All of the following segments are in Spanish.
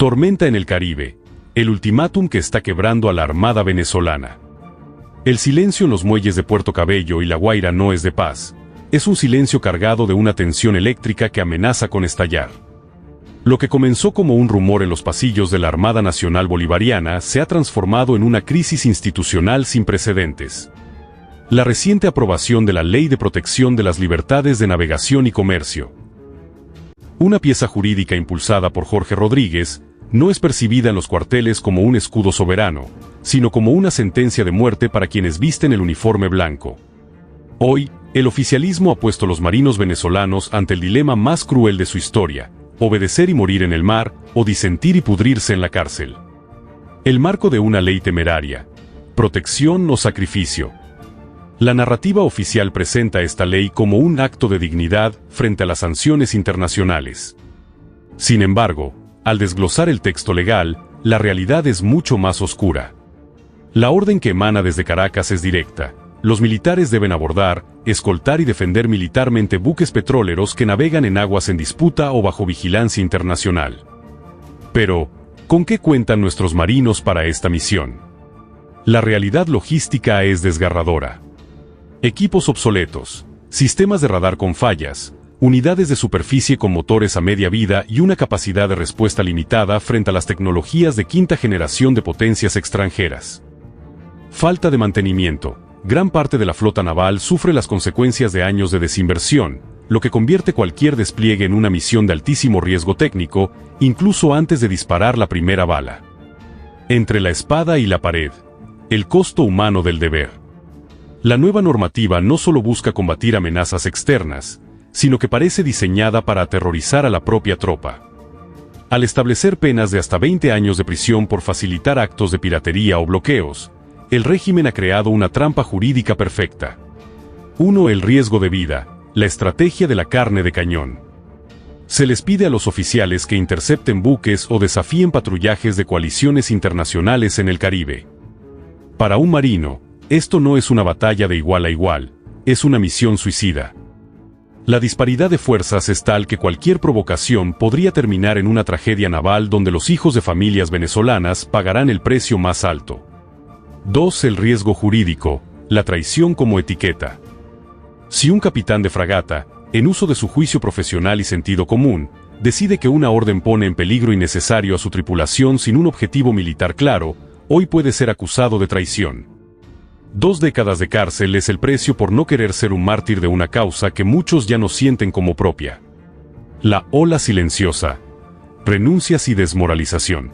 Tormenta en el Caribe, el ultimátum que está quebrando a la Armada venezolana. El silencio en los muelles de Puerto Cabello y La Guaira no es de paz, es un silencio cargado de una tensión eléctrica que amenaza con estallar. Lo que comenzó como un rumor en los pasillos de la Armada Nacional Bolivariana se ha transformado en una crisis institucional sin precedentes. La reciente aprobación de la Ley de Protección de las Libertades de Navegación y Comercio, una pieza jurídica impulsada por Jorge Rodríguez, no es percibida en los cuarteles como un escudo soberano, sino como una sentencia de muerte para quienes visten el uniforme blanco. Hoy, el oficialismo ha puesto a los marinos venezolanos ante el dilema más cruel de su historia: obedecer y morir en el mar, o disentir y pudrirse en la cárcel. El marco de una ley temeraria: protección o sacrificio. La narrativa oficial presenta esta ley como un acto de dignidad frente a las sanciones internacionales. Sin embargo, al desglosar el texto legal, la realidad es mucho más oscura. La orden que emana desde Caracas es directa: los militares deben abordar, escoltar y defender militarmente buques petroleros que navegan en aguas en disputa o bajo vigilancia internacional. Pero, ¿con qué cuentan nuestros marinos para esta misión? La realidad logística es desgarradora. Equipos obsoletos, sistemas de radar con fallas, unidades de superficie con motores a media vida y una capacidad de respuesta limitada frente a las tecnologías de quinta generación de potencias extranjeras. Falta de mantenimiento. Gran parte de la flota naval sufre las consecuencias de años de desinversión, lo que convierte cualquier despliegue en una misión de altísimo riesgo técnico, incluso antes de disparar la primera bala. Entre la espada y la pared. El costo humano del deber. La nueva normativa no solo busca combatir amenazas externas, sino que parece diseñada para aterrorizar a la propia tropa. Al establecer penas de hasta 20 años de prisión por facilitar actos de piratería o bloqueos, el régimen ha creado una trampa jurídica perfecta. 1. El riesgo de vida, la estrategia de la carne de cañón. Se les pide a los oficiales que intercepten buques o desafíen patrullajes de coaliciones internacionales en el Caribe. Para un marino, esto no es una batalla de igual a igual, es una misión suicida. La disparidad de fuerzas es tal que cualquier provocación podría terminar en una tragedia naval donde los hijos de familias venezolanas pagarán el precio más alto. 2. El riesgo jurídico, la traición como etiqueta. Si un capitán de fragata, en uso de su juicio profesional y sentido común, decide que una orden pone en peligro innecesario a su tripulación sin un objetivo militar claro, hoy puede ser acusado de traición. 2 décadas de cárcel es el precio por no querer ser un mártir de una causa que muchos ya no sienten como propia. La ola silenciosa. Renuncias y desmoralización.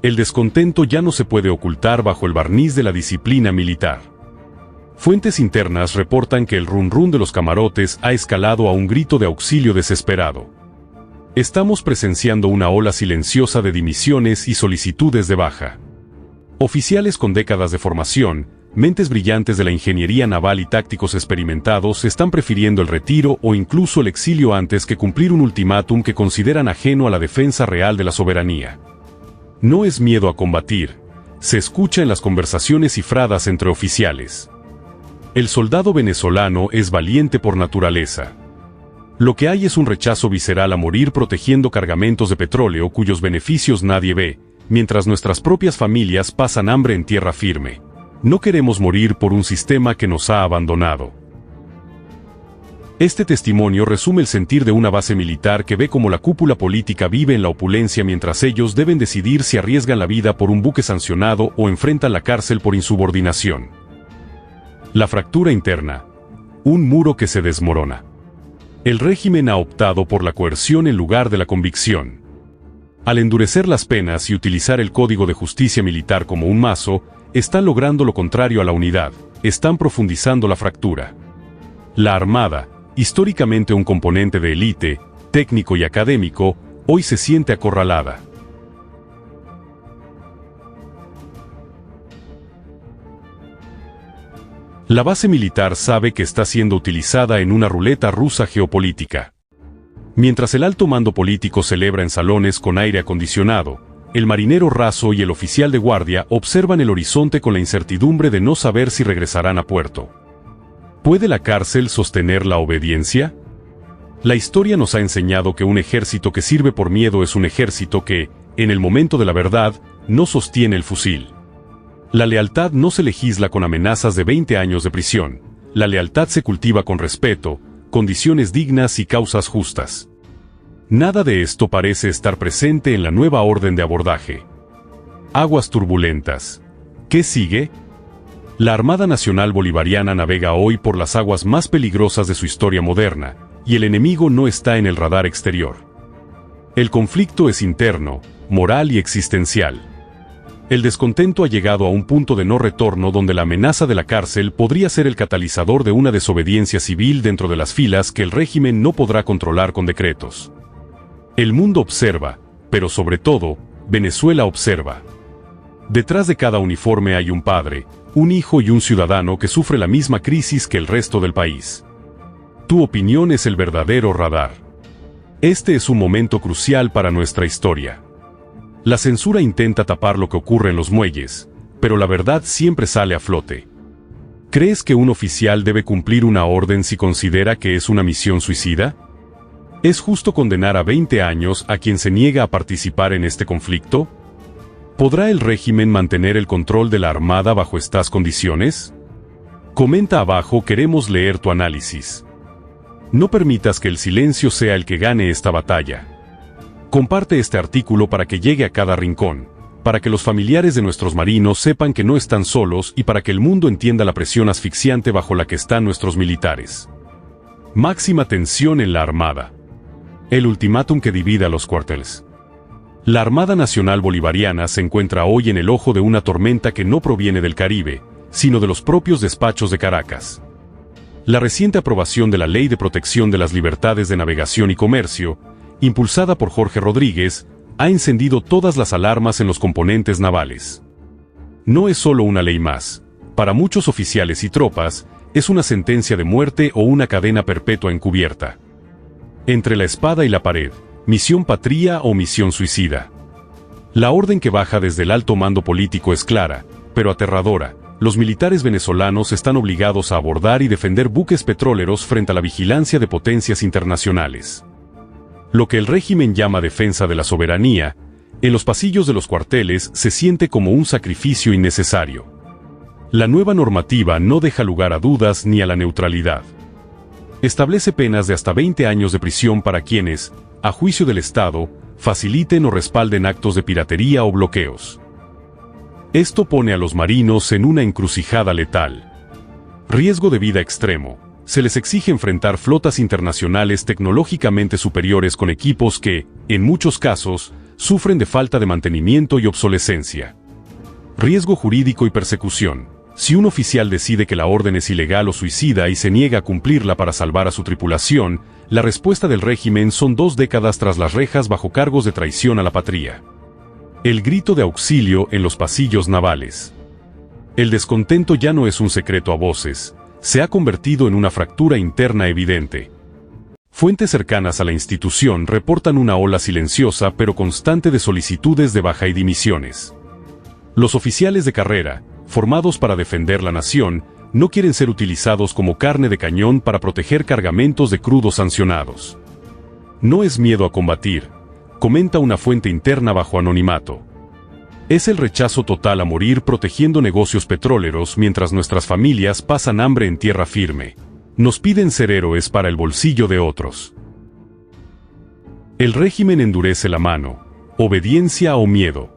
El descontento ya no se puede ocultar bajo el barniz de la disciplina militar. Fuentes internas reportan que el run run de los camarotes ha escalado a un grito de auxilio desesperado. Estamos presenciando una ola silenciosa de dimisiones y solicitudes de baja. Oficiales con décadas de formación, mentes brillantes de la ingeniería naval y tácticos experimentados están prefiriendo el retiro o incluso el exilio antes que cumplir un ultimátum que consideran ajeno a la defensa real de la soberanía. No es miedo a combatir, se escucha en las conversaciones cifradas entre oficiales. El soldado venezolano es valiente por naturaleza. Lo que hay es un rechazo visceral a morir protegiendo cargamentos de petróleo cuyos beneficios nadie ve, mientras nuestras propias familias pasan hambre en tierra firme. No queremos morir por un sistema que nos ha abandonado. Este testimonio resume el sentir de una base militar que ve cómo la cúpula política vive en la opulencia mientras ellos deben decidir si arriesgan la vida por un buque sancionado o enfrentan la cárcel por insubordinación. La fractura interna. Un muro que se desmorona. El régimen ha optado por la coerción en lugar de la convicción. Al endurecer las penas y utilizar el Código de Justicia Militar como un mazo, están logrando lo contrario a la unidad, están profundizando la fractura. La Armada, históricamente un componente de élite, técnico y académico, hoy se siente acorralada. La base militar sabe que está siendo utilizada en una ruleta rusa geopolítica. Mientras el alto mando político celebra en salones con aire acondicionado, el marinero raso y el oficial de guardia observan el horizonte con la incertidumbre de no saber si regresarán a puerto. ¿Puede la cárcel sostener la obediencia? La historia nos ha enseñado que un ejército que sirve por miedo es un ejército que, en el momento de la verdad, no sostiene el fusil. La lealtad no se legisla con amenazas de 20 años de prisión. La lealtad se cultiva con respeto, condiciones dignas y causas justas. Nada de esto parece estar presente en la nueva orden de abordaje. Aguas turbulentas. ¿Qué sigue? La Armada Nacional Bolivariana navega hoy por las aguas más peligrosas de su historia moderna, y el enemigo no está en el radar exterior. El conflicto es interno, moral y existencial. El descontento ha llegado a un punto de no retorno donde la amenaza de la cárcel podría ser el catalizador de una desobediencia civil dentro de las filas que el régimen no podrá controlar con decretos. El mundo observa, pero sobre todo, Venezuela observa. Detrás de cada uniforme hay un padre, un hijo y un ciudadano que sufre la misma crisis que el resto del país. Tu opinión es el verdadero radar. Este es un momento crucial para nuestra historia. La censura intenta tapar lo que ocurre en los muelles, pero la verdad siempre sale a flote. ¿Crees que un oficial debe cumplir una orden si considera que es una misión suicida? ¿Es justo condenar a 20 años a quien se niega a participar en este conflicto? ¿Podrá el régimen mantener el control de la Armada bajo estas condiciones? Comenta abajo, queremos leer tu análisis. No permitas que el silencio sea el que gane esta batalla. Comparte este artículo para que llegue a cada rincón, para que los familiares de nuestros marinos sepan que no están solos y para que el mundo entienda la presión asfixiante bajo la que están nuestros militares. Máxima tensión en la Armada. El ultimátum que divide a los cuarteles. La Armada Nacional Bolivariana se encuentra hoy en el ojo de una tormenta que no proviene del Caribe, sino de los propios despachos de Caracas. La reciente aprobación de la Ley de Protección de las Libertades de Navegación y Comercio, impulsada por Jorge Rodríguez, ha encendido todas las alarmas en los componentes navales. No es solo una ley más. Para muchos oficiales y tropas, es una sentencia de muerte o una cadena perpetua encubierta. Entre la espada y la pared, misión patria o misión suicida. La orden que baja desde el alto mando político es clara, pero aterradora. Los militares venezolanos están obligados a abordar y defender buques petroleros frente a la vigilancia de potencias internacionales. Lo que el régimen llama defensa de la soberanía, en los pasillos de los cuarteles se siente como un sacrificio innecesario. La nueva normativa no deja lugar a dudas ni a la neutralidad. Establece penas de hasta 20 años de prisión para quienes, a juicio del Estado, faciliten o respalden actos de piratería o bloqueos. Esto pone a los marinos en una encrucijada letal. Riesgo de vida extremo. Se les exige enfrentar flotas internacionales tecnológicamente superiores con equipos que, en muchos casos, sufren de falta de mantenimiento y obsolescencia. Riesgo jurídico y persecución. Si un oficial decide que la orden es ilegal o suicida y se niega a cumplirla para salvar a su tripulación, la respuesta del régimen son 2 décadas tras las rejas bajo cargos de traición a la patria. El grito de auxilio en los pasillos navales. El descontento ya no es un secreto a voces. Se ha convertido en una fractura interna evidente. Fuentes cercanas a la institución reportan una ola silenciosa pero constante de solicitudes de baja y dimisiones. Los oficiales de carrera, formados para defender la nación, no quieren ser utilizados como carne de cañón para proteger cargamentos de crudo sancionados. No es miedo a combatir, comenta una fuente interna bajo anonimato. Es el rechazo total a morir protegiendo negocios petroleros mientras nuestras familias pasan hambre en tierra firme. Nos piden ser héroes para el bolsillo de otros. El régimen endurece la mano. Obediencia o miedo.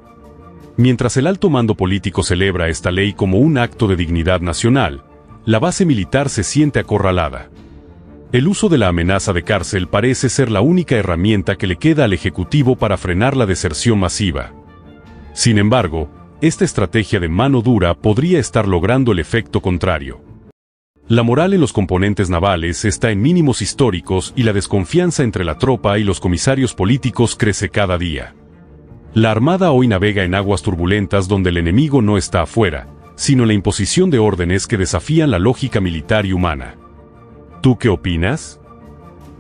Mientras el alto mando político celebra esta ley como un acto de dignidad nacional, la base militar se siente acorralada. El uso de la amenaza de cárcel parece ser la única herramienta que le queda al Ejecutivo para frenar la deserción masiva. Sin embargo, esta estrategia de mano dura podría estar logrando el efecto contrario. La moral en los componentes navales está en mínimos históricos y la desconfianza entre la tropa y los comisarios políticos crece cada día. La Armada hoy navega en aguas turbulentas donde el enemigo no está afuera, sino en la imposición de órdenes que desafían la lógica militar y humana. ¿Tú qué opinas?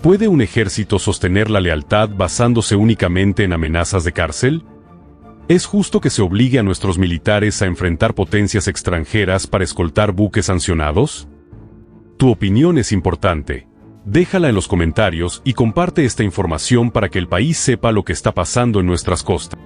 ¿Puede un ejército sostener la lealtad basándose únicamente en amenazas de cárcel? ¿Es justo que se obligue a nuestros militares a enfrentar potencias extranjeras para escoltar buques sancionados? Tu opinión es importante. Déjala en los comentarios y comparte esta información para que el país sepa lo que está pasando en nuestras costas.